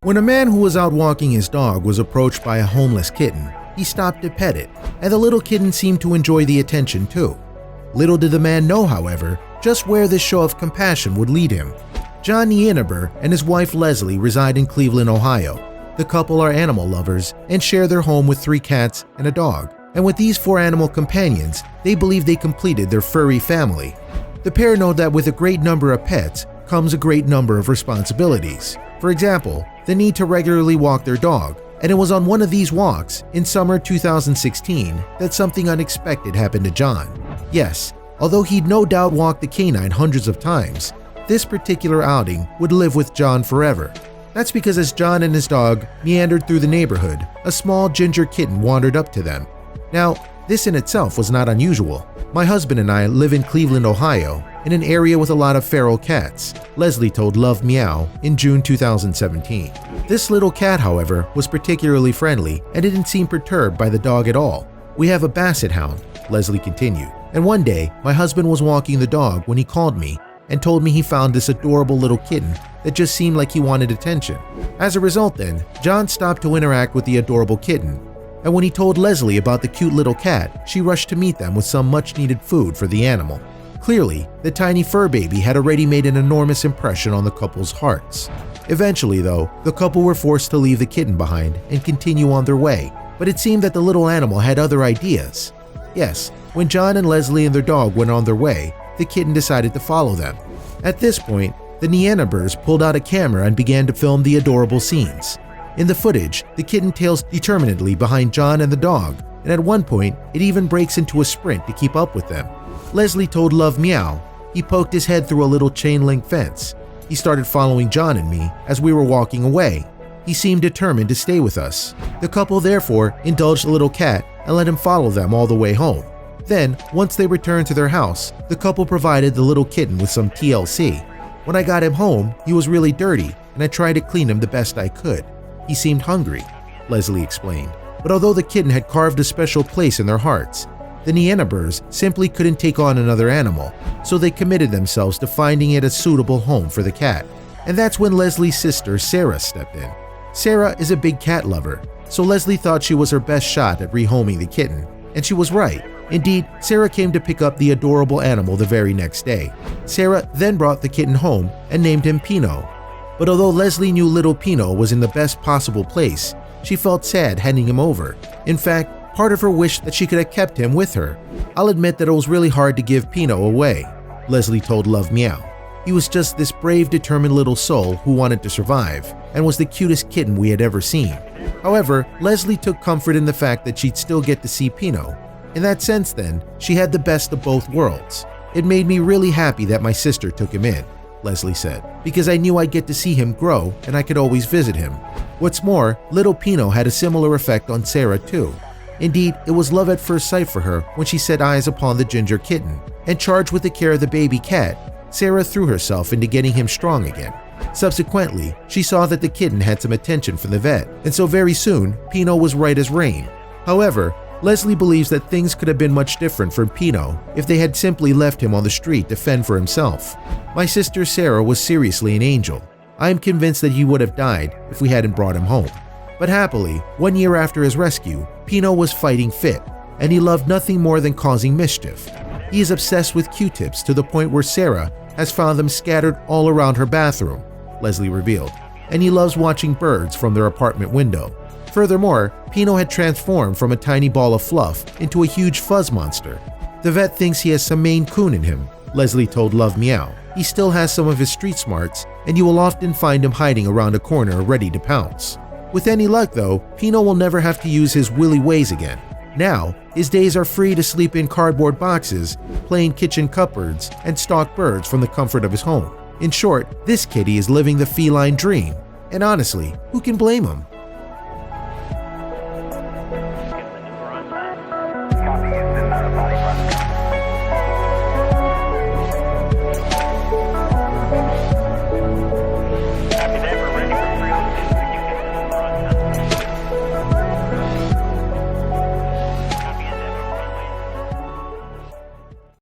When a man who was out walking his dog was approached by a homeless kitten, he stopped to pet it, and the little kitten seemed to enjoy the attention too. Little did the man know, however, just where this show of compassion would lead him. Jon Nienaber and his wife Leslie reside in Cleveland, Ohio. The couple are animal lovers and share their home with 3 cats and a dog. And with these 4 animal companions, they believe they completed their furry family. The pair know that with a great number of pets comes a great number of responsibilities. For example, the need to regularly walk their dog, and it was on one of these walks in summer 2016 that something unexpected happened to Jon. Yes, although he'd no doubt walked the canine hundreds of times, this particular outing would live with Jon forever. That's because as Jon and his dog meandered through the neighborhood, a small ginger kitten wandered up to them. Now, this in itself was not unusual. My husband and I live in Cleveland, Ohio, in an area with a lot of feral cats, Leslie told Love Meow in June 2017. This little cat, however, was particularly friendly and didn't seem perturbed by the dog at all. We have a basset hound, Leslie continued, and one day my husband was walking the dog when he called me and told me he found this adorable little kitten that just seemed like he wanted attention. As a result then, Jon stopped to interact with the adorable kitten, and when he told Leslie about the cute little cat, she rushed to meet them with some much-needed food for the animal. Clearly, the tiny fur baby had already made an enormous impression on the couple's hearts. Eventually though, the couple were forced to leave the kitten behind and continue on their way, but it seemed that the little animal had other ideas. Yes, when Jon and Leslie and their dog went on their way, the kitten decided to follow them. At this point, the Nienabers pulled out a camera and began to film the adorable scenes. In the footage, the kitten tails determinedly behind Jon and the dog, and at one point, it even breaks into a sprint to keep up with them. Leslie told Love Meow he poked his head through a little chain-link fence. He started following Jon and me as we were walking away. He seemed determined to stay with us. The couple therefore indulged the little cat and let him follow them all the way home. Then, once they returned to their house, the couple provided the little kitten with some TLC. When I got him home, he was really dirty, and I tried to clean him the best I could. He seemed hungry, Leslie explained. But although the kitten had carved a special place in their hearts, the Nienabers simply couldn't take on another animal, so they committed themselves to finding it a suitable home for the cat. And that's when Leslie's sister Sarah stepped in. Sarah is a big cat lover, so Leslie thought she was her best shot at rehoming the kitten, and she was right. Indeed, Sarah came to pick up the adorable animal the very next day. Sarah then brought the kitten home and named him Pino. But although Leslie knew little Pino was in the best possible place, she felt sad handing him over. In fact, part of her wished that she could have kept him with her. I'll admit that it was really hard to give Pino away, Leslie told Love Meow. He was just this brave, determined little soul who wanted to survive, and was the cutest kitten we had ever seen. However, Leslie took comfort in the fact that she'd still get to see Pino. In that sense then, she had the best of both worlds. It made me really happy that my sister took him in, Leslie said, because I knew I'd get to see him grow and I could always visit him. What's more, little Pino had a similar effect on Sarah too. Indeed, it was love at first sight for her when she set eyes upon the ginger kitten, and charged with the care of the baby cat, Sarah threw herself into getting him strong again. Subsequently, she saw that the kitten had some attention from the vet, and so very soon, Pino was right as rain. However, Leslie believes that things could have been much different for Pino if they had simply left him on the street to fend for himself. My sister Sarah was seriously an angel. I am convinced that he would have died if we hadn't brought him home. But happily, 1 year after his rescue, Pino was fighting fit, and he loved nothing more than causing mischief. He is obsessed with Q-tips to the point where Sarah has found them scattered all around her bathroom, Leslie revealed, and he loves watching birds from their apartment window. Furthermore, Pino had transformed from a tiny ball of fluff into a huge fuzz monster. The vet thinks he has some Maine Coon in him, Leslie told Love Meow. He still has some of his street smarts, and you will often find him hiding around a corner ready to pounce. With any luck though, Pino will never have to use his willy ways again. Now, his days are free to sleep in cardboard boxes, play in kitchen cupboards, and stalk birds from the comfort of his home. In short, this kitty is living the feline dream. And honestly, who can blame him?